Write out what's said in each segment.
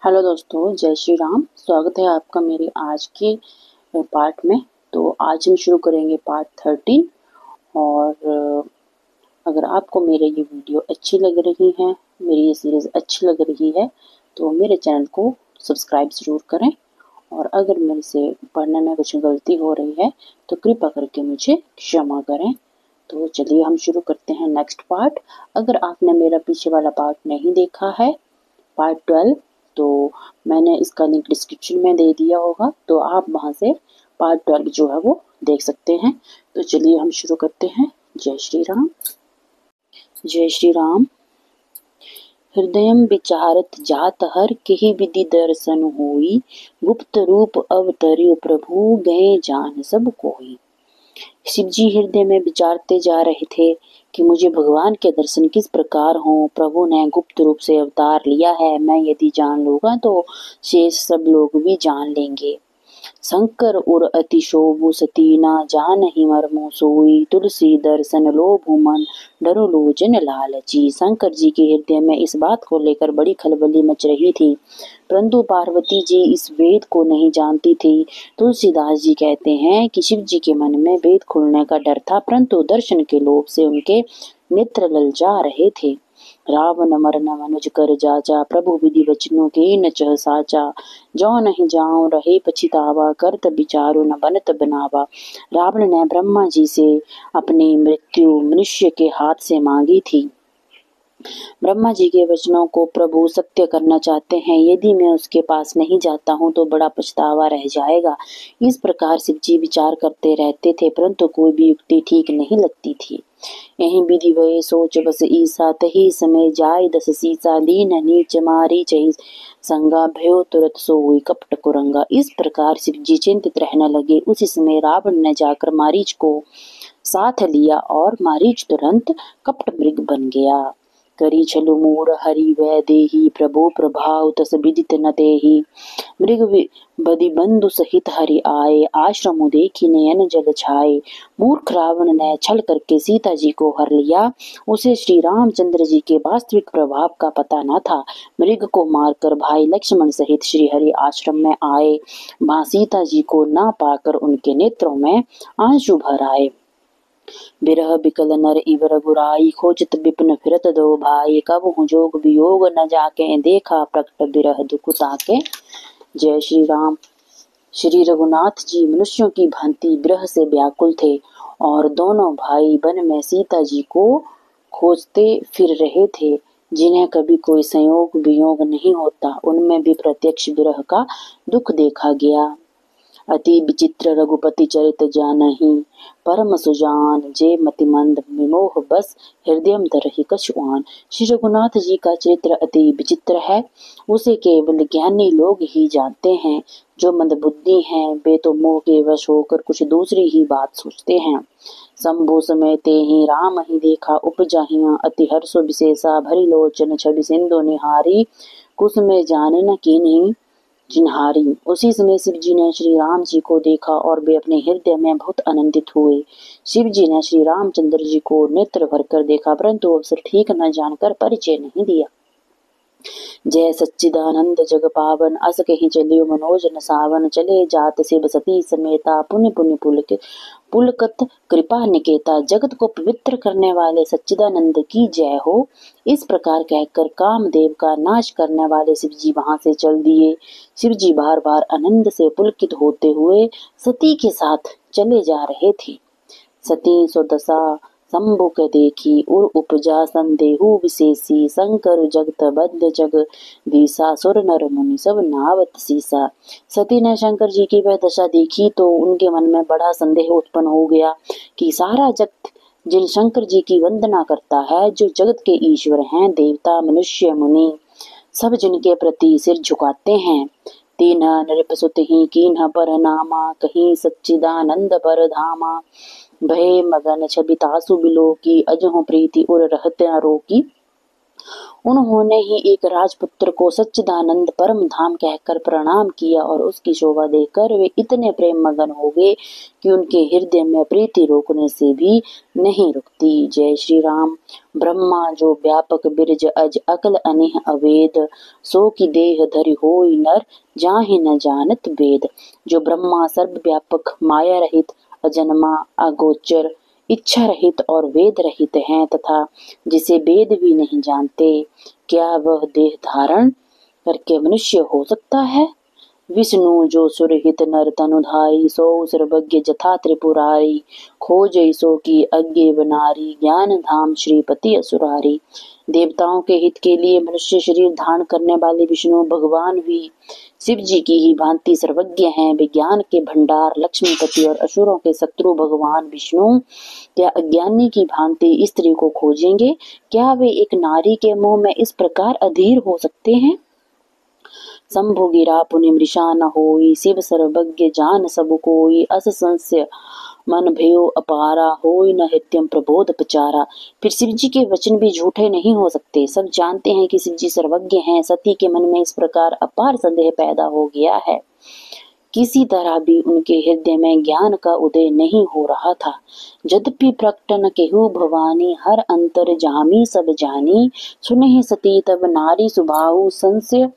Hello दोस्तों, जय श्री राम। स्वागत है आपका मेरे आज के पार्ट में। तो आज हम शुरू करेंगे पार्ट 13। और अगर आपको मेरे ये वीडियो अच्छी लग रही है, मेरी ये सीरीज़ अच्छी लग रही है, तो मेरे चैनल को सब्सक्राइब ज़रूर करें। और अगर मेरे से पढ़ने में कुछ गलती हो रही है तो कृपया करके मुझे क्षमा करें। तो चलिए हम शुरू करते हैं नेक्स्ट पार्ट। अगर आपने मेरा पीछे वाला पार्ट नहीं देखा है, पार्ट 12, तो मैंने इसका लिंक डिस्क्रिप्शन में दे दिया होगा, तो आप वहाँ से पार्ट 12 जो है वो देख सकते हैं। तो चलिए हम शुरू करते हैं। जय श्री राम। जय श्री राम। हृदयम विचारत जात हर केहि विधि दर्शन होई, गुप्त रूप अवतर्यो प्रभु गए जान सब कोई। शिव जी हृदय में विचारते जा रहे थे कि मुझे भगवान के दर्शन किस प्रकार हों। प्रभु ने गुप्त रूप से अवतार लिया है, मैं यदि जान लूंगा तो शेष सब लोग भी जान लेंगे। शंकर उर अति शोभु सती ना जानहि मर्मो सोई, तुलसी दर्शन लोभु मन डरो लोचन लालची। शंकर जी के हृदय में इस बात को लेकर बड़ी खलबली मच रही थी, परंतु पार्वती जी इस वेद को नहीं जानती थी। तुलसीदास जी कहते हैं कि शिव जी के मन में वेद खुलने का डर था, परंतु दर्शन के लोभ से उनके नेत्र ललचा रहे थे। रावण मरन मनुज कर जाचा, प्रभु विधि वचनों के न चह साचा। जो नहीं जाऊं रहे पछितावा, करत विचारो न बनत बनावा। रावण ने ब्रह्मा जी से अपनी मृत्यु मनुष्य के हाथ से मांगी थी। ब्रह्मा जी के वचनों को प्रभु सत्य करना चाहते हैं। यदि मैं उसके पास नहीं जाता हूँ तो बड़ा पछतावा रह जाएगा। इस प्रकार शिव जी विचार करते रहते थे, परंतु कोई भी युक्ति ठीक नहीं लगती थी। यही विधि वही सोच बस ईसा, तही समय जाय दस सीसा। दीन नीच मारी चही संगा, भयो तुरत सोई कपट कुरंगा। इस प्रकार शिव जी चिंतित रहने लगे। उसी समय रावण ने जाकर मारीच को साथ लिया और मारीच तुरंत कपट मृग बन गया। करी छलु मूर हरि वै देही, प्रभु प्रभाव तस विदित न तेहि। मृग बदि बंधु सहित हरि आए, आश्रम देखी नयन जल छाए। मूर्ख रावण ने छल करके सीता जी को हर लिया। उसे श्री रामचंद्र जी के वास्तविक प्रभाव का पता न था। मृग को मारकर भाई लक्ष्मण सहित श्री हरि आश्रम में आए। वहां सीता जी को न पाकर उनके नेत्रों में आंसू भर आए। बिरह बिकल नर इव रघुराई, खोजत बिपिन फिरत दो भाई। कबहु जोग वियोग न जाके, देखा प्रकट बिरह दुख ताके। जय श्री राम। श्री रघुनाथ जी मनुष्यों की भांति विरह से व्याकुल थे और दोनों भाई वन में सीता जी को खोजते फिर रहे थे। जिन्हें कभी कोई संयोग वियोग नहीं होता, उनमें भी प्रत्यक्ष विरह का दुख देखा गया। अति विचित्र रघुपति चरित जानहि, परम सुजान जे मति मंद विमोह बस, हृदय धरहि कछुआन। श्री रघुनाथ जी का चरित्र अति विचित्र है। उसे केवल ज्ञानी लोग ही जानते हैं। जो मंदबुद्धि हैं वे तो मोह के वश होकर कुछ दूसरी ही बात सोचते हैं। शंभु समय ते ही राम ही देखा, उपजाहिया अति हर्षो विशेषा। भरी लोचन छवि सिंधु निहारी, कुछ में जाने न कीन्ही जिन्हारी। उसी समय शिव जी ने श्री राम जी को देखा और वे अपने हृदय में बहुत आनंदित हुए। शिव जी ने श्री रामचंद्र जी को नेत्र भरकर देखा, परंतु अवसर ठीक न जानकर परिचय नहीं दिया। जय सच्चिदानंद जग पावन, अस कहीं चलियो मनोज न सावन। चले जात शिव सती समेता, पुण्य पुण्य पुलकत कृपा निकेता। जगत को पवित्र करने वाले सच्चिदानंद की जय हो। इस प्रकार कहकर कामदेव का नाश करने वाले शिव जी वहां से चल दिए। शिव जी बार बार आनंद से पुलकित होते हुए सती के साथ चले जा रहे थे। सती सुदशा शंभु के देखी, उर उपजा संदेहु विशेषी। शंकर जगत बद्ध जग दीसा, सुर नर मुनि सब नावत सीसा। सती ने शंकर जी की वह दशा देखी तो उनके मन में बड़ा संदेह उत्पन्न हो गया कि सारा जगत जिन शंकर जी की वंदना करता है, जो जगत के ईश्वर हैं, देवता मनुष्य मुनि सब जिनके प्रति सिर झुकाते हैं, तीन्ह नृपसुत ही कीन्ह पर नामा। कहीं सच्चिदानंद पर धामा, भय मगन छबितासु बिलो की। अजहु प्रीति उर रहते रोकी, उन्होंने ही एक राजपुत्र को सच्चिदानंद परम धाम कहकर प्रणाम किया और उसकी शोभा देखकर वे इतने प्रेम मगन हो गए कि उनके हृदय में प्रीति रोकने से भी नहीं रुकती। जय श्री राम। ब्रह्मा जो व्यापक बिरज अज अकल अनेह अवेद, सो की देह धरि होई नर जाहि न जानत वेद। जो ब्रह्मा सर्वव्यापक माया रहित अजन्मा अगोचर इच्छा रहित और वेद रहित हैं तथा जिसे वेद भी नहीं जानते, क्या वह देह धारण करके मनुष्य हो सकता है। विष्णु जो सुरहित नर तनुधारी, सो सर्वज्ञ जथा त्रिपुरारी, खोज सो की अज्ञे बनारी, ज्ञान धाम श्रीपति असुरारी। देवताओं के हित के लिए मनुष्य शरीर धारण करने वाले विष्णु भगवान भी शिव जी की ही भांति सर्वज्ञ हैं। विज्ञान के भंडार लक्ष्मीपति और असुरों के शत्रु भगवान विष्णु क्या अज्ञानी की भांति स्त्री को खोजेंगे। क्या वे एक नारी के मोह में इस प्रकार अधीर हो सकते हैं। शंभु गिरा पुनि मृषा न होई, शिव सर्वज्ञ जान सब कोई, अस संशय मन भयो अपारा, होई न हित्यम प्रबोध प्रचारा। फिर शिव जी के वचन भी झूठे नहीं हो सकते। सब जानते हैं कि शिव जी सर्वज्ञ हैं। सती के मन में इस प्रकार अपार संदेह पैदा हो गया है। किसी तरह भी उनके हृदय में ज्ञान का उदय नहीं हो रहा था। यद्यपि प्रकटन केहू भवानी, हर अंतर जामी सब जानी, सुनहि सती तब नारी सुभाऊ, संशय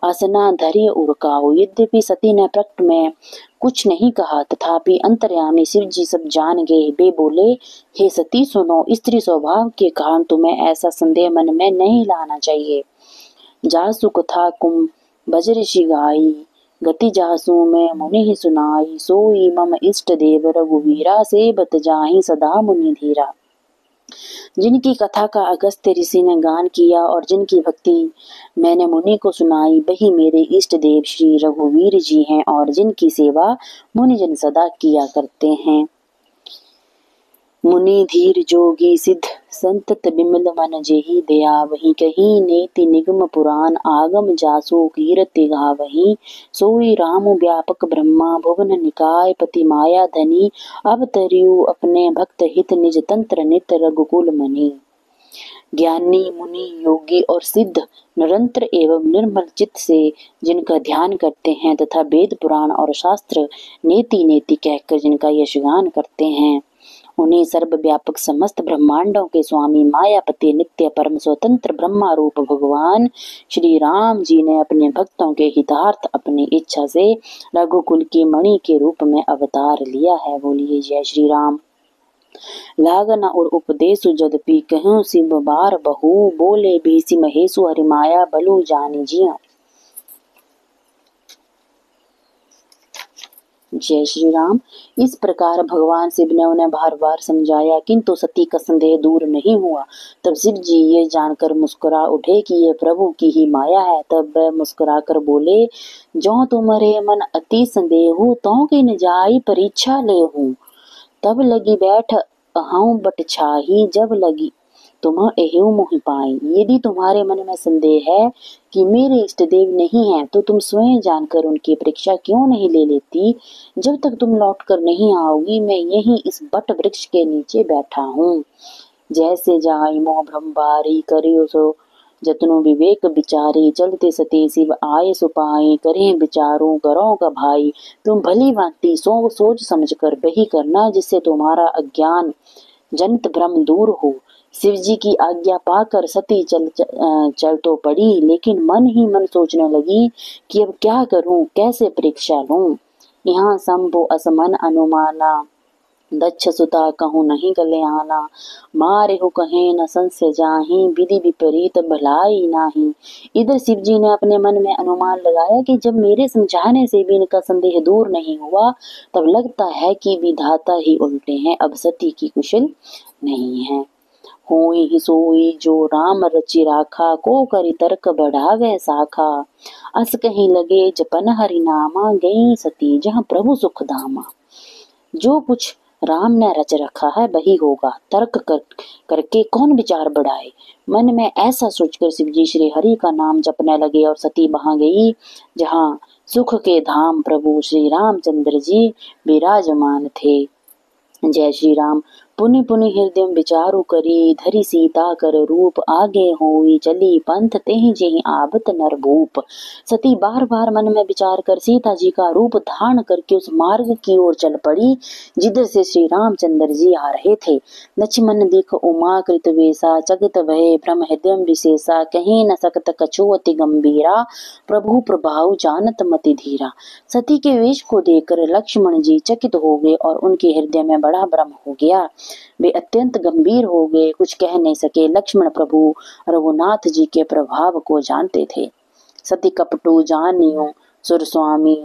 आसना धरि उरकाऊ। यद्यपि सती ने प्रकट में कुछ नहीं कहा, तथापि अंतर्यामी शिव जी सब जान गए। वे बोले, हे सती सुनो, स्त्री स्वभाव के कारण तुम्हें ऐसा संदेह मन में नहीं लाना चाहिए। जासु कथा कुम भज ऋषि गाई, गति जासु में मुनि ही सुनाई, सोई मम इष्ट देव रघुवीरा, से बत जाहि सदा मुनि धीरा। जिनकी कथा का अगस्त्य ऋषि ने गान किया और जिनकी भक्ति मैंने मुनि को सुनाई, वही मेरे इष्ट देव श्री रघुवीर जी हैं और जिनकी सेवा मुनिजन सदा किया करते हैं। मुनि धीर जोगी सिद्ध संतत बिमल मन जेहि दया, वही कहीं नेति निगम पुराण, आगम जासु कीरति गावही। सोई राम व्यापक ब्रह्मा, भुवन निकाय पति माया धनी, अवतरियु अपने भक्त हित, निज तंत्र नित रघुकुल मणि। ज्ञानी मुनि योगी और सिद्ध निरंतर एवं निर्मल चित्त से जिनका ध्यान करते हैं तथा वेद पुराण और शास्त्र नेति नेति कहकर जिनका यशगान करते हैं, उन्हें सर्वव्यापक समस्त ब्रह्मांडों के स्वामी मायापति नित्य परम स्वतंत्र ब्रह्मा रूप भगवान श्री राम जी ने अपने भक्तों के हितार्थ अपनी इच्छा से रघुकुल की मणि के रूप में अवतार लिया है। बोलिए जय श्री राम। लागना और उपदेशु जदपि कहूँ शिव बार बहु, बोले भीसी महेशु हरि माया बलु जानी जिया। जय श्री राम। इस प्रकार भगवान शिव ने उन्हें बार बार समझाया, किंतु सती का संदेह दूर नहीं हुआ। तब शिव जी ये जानकर मुस्कुरा उठे कि ये प्रभु की ही माया है। तब वह मुस्कुरा कर बोले, जो तुम्हारे मन अति संदेहु, तो कि न जाई परीक्षा ले हूँ। तब लगी बैठ अहूँ बट छाही, जब लगी तुम एहू मोहि पाई। यदि तुम्हारे मन में संदेह है कि मेरे इष्ट देव नहीं हैं, तो तुम स्वयं जानकर उनकी परीक्षा क्यों नहीं ले लेती। जब तक तुम लौट कर नहीं आओगी, मैं यहीं इस बट वृक्ष के नीचे बैठा हूँ। जैसे जाई मोह भ्रम बारी, करियो सो जतनो विवेक विचारी, चलते सती शिव आए सुपाई, करें विचारों करो का भाई। तुम भली भांति सोच समझ कर वही करना, जिससे तुम्हारा अज्ञान जनित भ्रम दूर हो। शिव जी की आज्ञा पाकर सती चल तो पड़ी, लेकिन मन ही मन सोचने लगी कि अब क्या करूं, कैसे परीक्षा लूं। यहाँ शंभु असमन अनुमाना, दक्ष सुता कहूँ नहीं कल्याणा, मारे हो कहे न संशय जाहि, विधि विपरीत भलाई नाही। इधर शिव जी ने अपने मन में अनुमान लगाया कि जब मेरे समझाने से भी इनका संदेह दूर नहीं हुआ, तब लगता है कि विधाता ही उल्टे हैं, अब सती की कुशल नहीं है। होई ही सोई जो राम रचि राखा, को करी तर्क बढ़ा गए शाखा। अस कहीं लगे जपन हरि नामा, गई सती जहाँ प्रभु सुख धामा। जो कुछ राम ने रच रखा है वही होगा, तर्क करके कौन विचार बढ़ाए। मन में ऐसा सोचकर शिव जी श्री हरि का नाम जपने लगे और सती वहां गई जहाँ सुख के धाम प्रभु श्री रामचंद्र जी विराजमान थे। जय श्री राम। पुनि पुनि हृदय विचारु करी, धरि सीता कर रूप, आगे होई चली पंथ तेहि जेहि आबत नर भूप। सती बार बार मन में विचार कर सीता जी का रूप धारण करके उस मार्ग की ओर चल पड़ी जिधर से श्री रामचंद्र जी आ रहे थे। लक्ष्मण दिख उमा कृत वेसा, जगत भय भ्रम हृदय विशेषा, कहीं न सकत कछु अति गंभीरा, प्रभु प्रभाव जानत मति धीरा। सती के वेश को देखकर लक्ष्मण जी चकित हो गए और उनके हृदय में बड़ा भ्रम हो गया। वे अत्यंत गंभीर हो गए, कुछ कह नहीं सके। लक्ष्मण प्रभु रघुनाथ जी के प्रभाव को जानते थे। सती कपटू जानियो सुर स्वामी,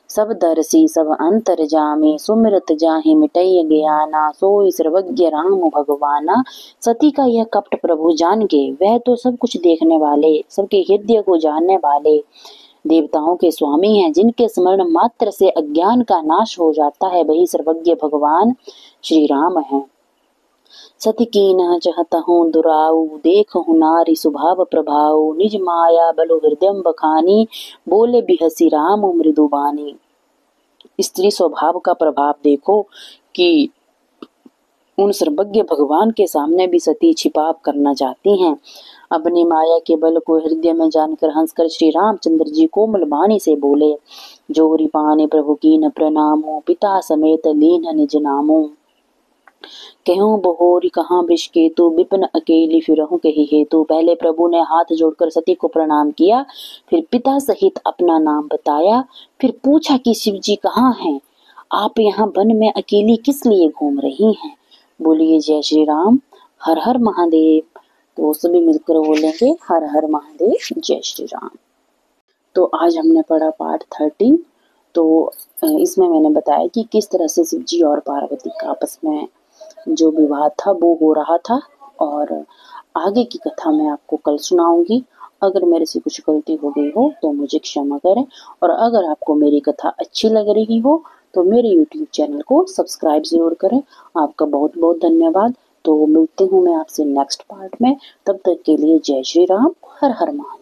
सब दर्शी सब अंतर जामी, सुमिरत जाहि मिटई ज्ञाना, सोई सर्वज्ञ राम भगवाना। सती का यह कपट प्रभु जान गए। वह तो सब कुछ देखने वाले, सबके हृदय को जानने वाले देवताओं के स्वामी हैं, जिनके स्मरण मात्र से अज्ञान का नाश हो जाता है, वही सर्वज्ञ भगवान श्री राम हैं। सती कीन्ह चहतहु दुराऊ, देखहु नारी स्वभाव प्रभाऊ, निज माया बलु हृदय बखानी, बोले बिहसी राम मृदुबानी। स्त्री स्वभाव का प्रभाव देखो कि उन सर्वज्ञ भगवान के सामने भी सती छिपाव करना चाहती हैं। अपनी माया के बल को हृदय में जानकर हंसकर श्री रामचंद्र जी कोमल वाणी से बोले, जोरी पाने प्रभु कीन प्रणामो, पिता समेत लीन निज नामो। कहूँ बहोरी कहाँ वृषकेतु, विपिन अकेली फिरहूँ कही हेतु। पहले प्रभु ने हाथ जोड़कर सती को प्रणाम किया, फिर पिता सहित अपना नाम बताया, फिर पूछा कि शिव जी कहाँ हैं, आप यहाँ वन में अकेली किस लिए घूम रही हैं। बोलिए जय श्री राम, हर हर महादेव। तो सभी मिलकर बोलेंगे हर हर महादेव, जय श्री राम। तो आज हमने पढ़ा पार्ट 13। तो इसमें मैंने बताया कि किस तरह से शिव जी और पार्वती का आपस में जो विवाद था वो हो रहा था, और आगे की कथा मैं आपको कल सुनाऊंगी। अगर मेरे से कुछ गलती हो गई हो तो मुझे क्षमा करें, और अगर आपको मेरी कथा अच्छी लग रही हो तो मेरे YouTube चैनल को सब्सक्राइब जरूर करें। आपका बहुत बहुत धन्यवाद। तो मिलते हूँ मैं आपसे नेक्स्ट पार्ट में, तब तक के लिए जय श्री राम, हर हर महादेव।